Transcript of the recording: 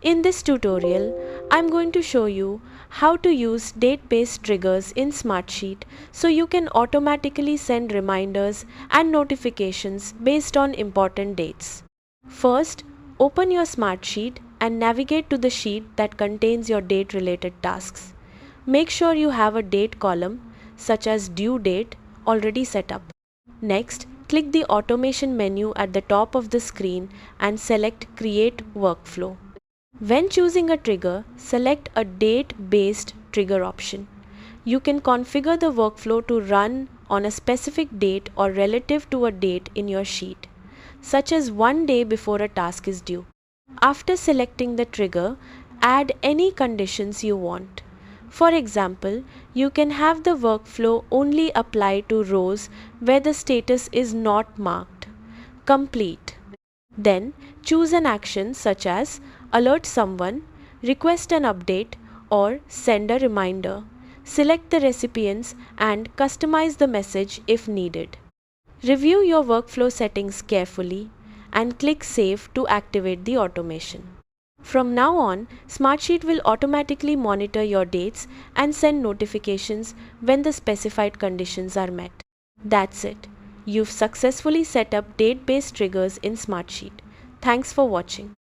In this tutorial, I'm going to show you how to use date-based triggers in Smartsheet so you can automatically send reminders and notifications based on important dates. First, open your Smartsheet and navigate to the sheet that contains your date-related tasks. Make sure you have a date column, such as due date, already set up. Next, click the automation menu at the top of the screen and select Create Workflow. When choosing a trigger, select a date-based trigger option. You can configure the workflow to run on a specific date or relative to a date in your sheet, such as one day before a task is due. After selecting the trigger, add any conditions you want. For example, you can have the workflow only apply to rows where the status is not marked complete. Then choose an action such as alert someone, request an update, or send a reminder. Select the recipients and customize the message if needed. Review your workflow settings carefully and click Save to activate the automation. From now on, Smartsheet will automatically monitor your dates and send notifications when the specified conditions are met. That's it. You've successfully set up date-based triggers in Smartsheet. Thanks for watching.